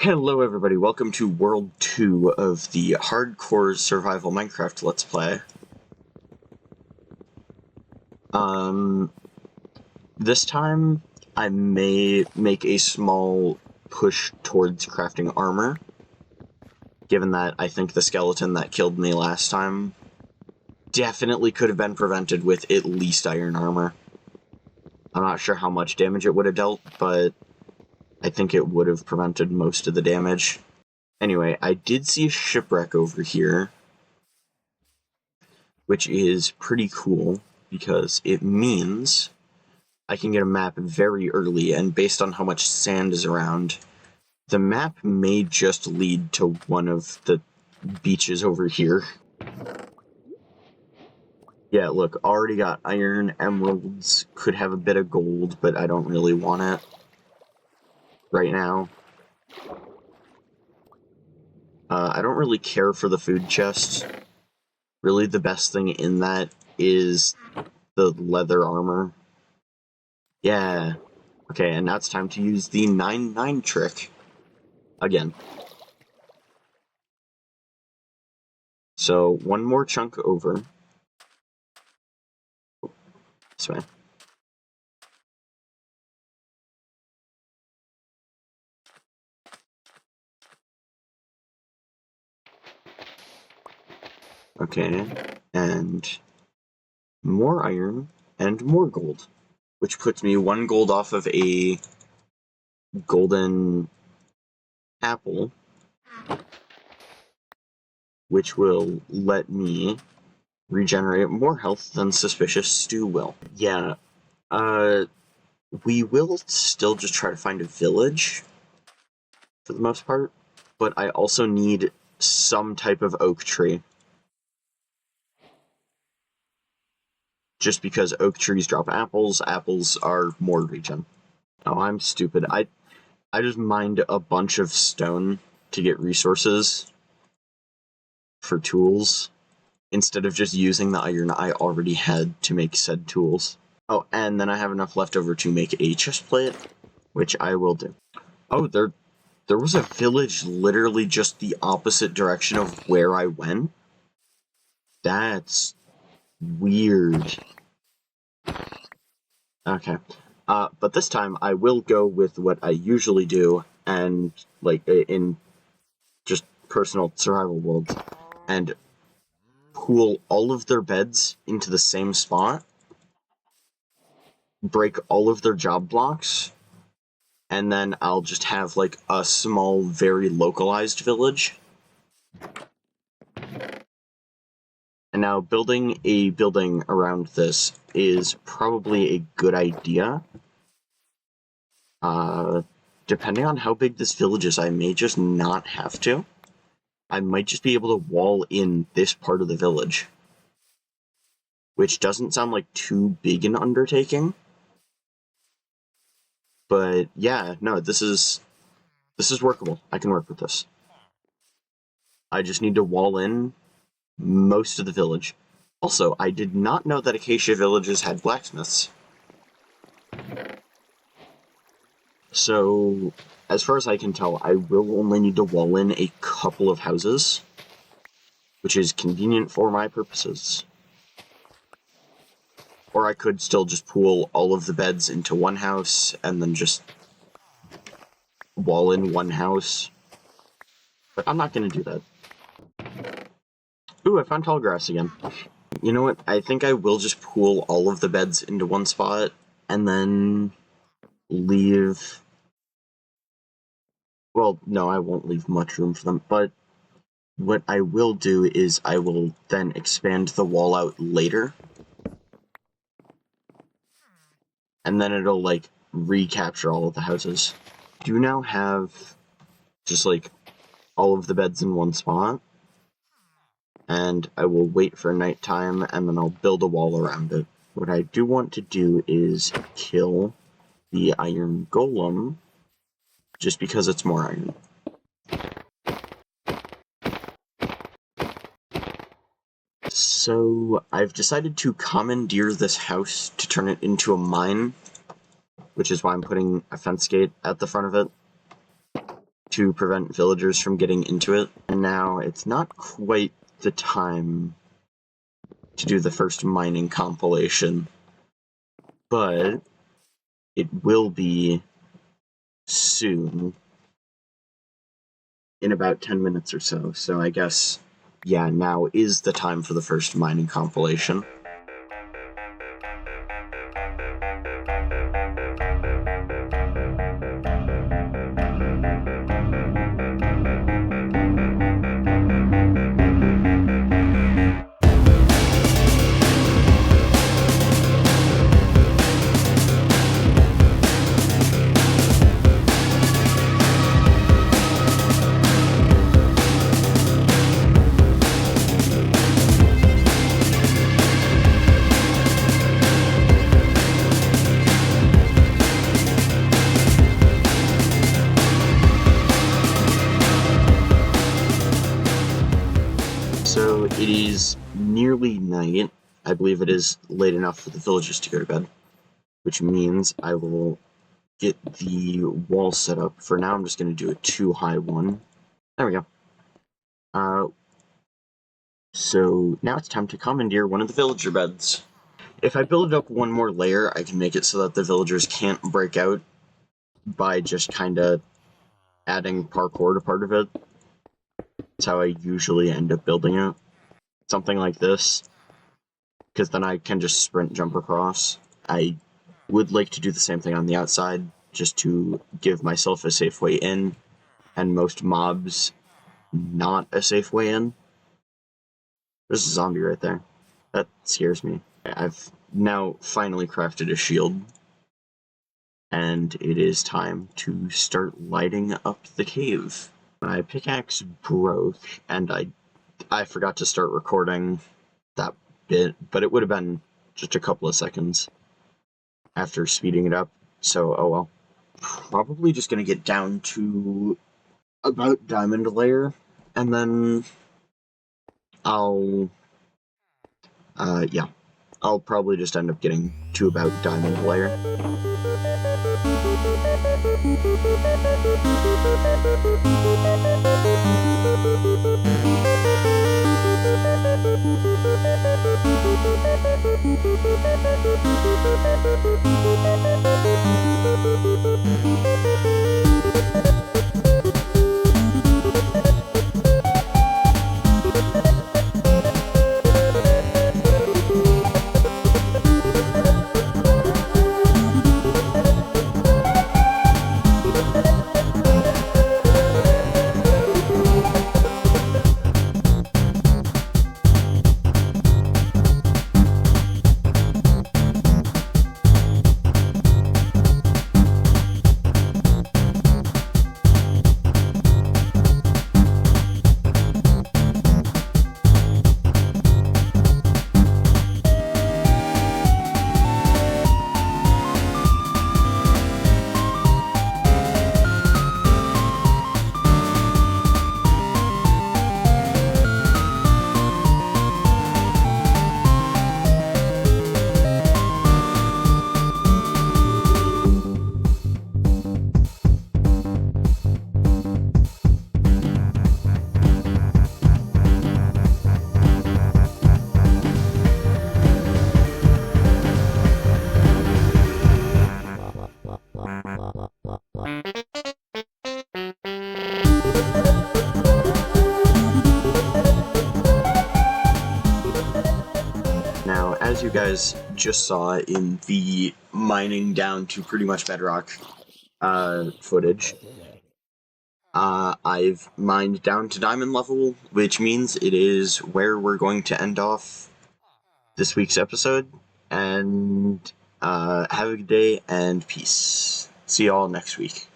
Hello everybody, welcome to World 2 of the Hardcore Survival Minecraft Let's Play. This time I may make a small push towards crafting armor, given that I think the skeleton that killed me last time definitely could have been prevented with at least iron armor. I'm not sure how much damage it would have dealt, but I think it would have prevented most of the damage. Anyway, I did see a shipwreck over here, which is pretty cool, because it means I can get a map very early, and based on how much sand is around, the map may just lead to one of the beaches over here. Yeah, look, already got iron, emeralds, could have a bit of gold, but I don't really want it right now. I don't really care for the food chest. Really, the best thing in that is the leather armor. Yeah. Okay, and now it's time to use the 9-9 trick. Again. So, one more chunk over. This way. Okay, and more iron, and more gold. Which puts me 1 gold off of a golden apple, which will let me regenerate more health than Suspicious Stew will. Yeah, we will still just try to find a village, for the most part, but I also need some type of oak tree. Just because oak trees drop apples, apples are more regen. Oh, I'm stupid. I just mined a bunch of stone to get resources for tools, instead of just using the iron I already had to make said tools. Oh, and then I have enough left over to make a chest plate, which I will do. Oh, there was a village literally just the opposite direction of where I went? That's weird. Okay. But this time I will go with what I usually do, and, like, in just personal survival worlds, and pool all of their beds into the same spot, break all of their job blocks, and then I'll just have, like, a small, very localized village. And now building a building around this is probably a good idea. Depending on how big this village is, I may just not have to. I might just be able to wall in this part of the village. Which doesn't sound like too big an undertaking. But yeah, no, this is workable. I can work with this. I just need to wall in most of the village. Also, I did not know that acacia villages had blacksmiths. So, as far as I can tell, I will only need to wall in a couple of houses, which is convenient for my purposes. Or I could still just pool all of the beds into one house, and then just wall in one house. But I'm not going to do that. Ooh, I found tall grass again. You know what? I think I will just pool all of the beds into one spot, and then leave... Well, no, I won't leave much room for them, but what I will do is I will then expand the wall out later. And then it'll, like, recapture all of the houses. Do now have just, like, all of the beds in one spot. And I will wait for nighttime, and then I'll build a wall around it. What I do want to do is kill the iron golem, just because it's more iron. So, I've decided to commandeer this house to turn it into a mine, which is why I'm putting a fence gate at the front of it. to prevent villagers from getting into it. And now it's not quite the time to do the first mining compilation, but it will be soon, in about 10 minutes or so. So I guess, yeah, now is the time for the first mining compilation. So it is nearly night. I believe it is late enough for the villagers to go to bed, which means I will get the wall set up. For now, I'm just going to do a 2-high one. There we go. So now it's time to commandeer one of the villager beds. If I build up one more layer, I can make it so that the villagers can't break out by just kind of adding parkour to part of it. That's how I usually end up building it. Something like this, because then I can just sprint jump across. I would like to do the same thing on the outside, just to give myself a safe way in, and most mobs not a safe way in. There's a zombie right there. That scares me. I've now finally crafted a shield, and it is time to start lighting up the cave. My pickaxe broke, and I forgot to start recording that bit, but it would have been just a couple of seconds after speeding it up, so oh well. Probably just gonna get down to about diamond layer, and then I'll probably just end up getting to about diamond layer. Now, as you guys just saw in the mining down to pretty much bedrock footage, I've mined down to diamond level, which means it is where we're going to end off this week's episode, and have a good day, and peace. See y'all next week.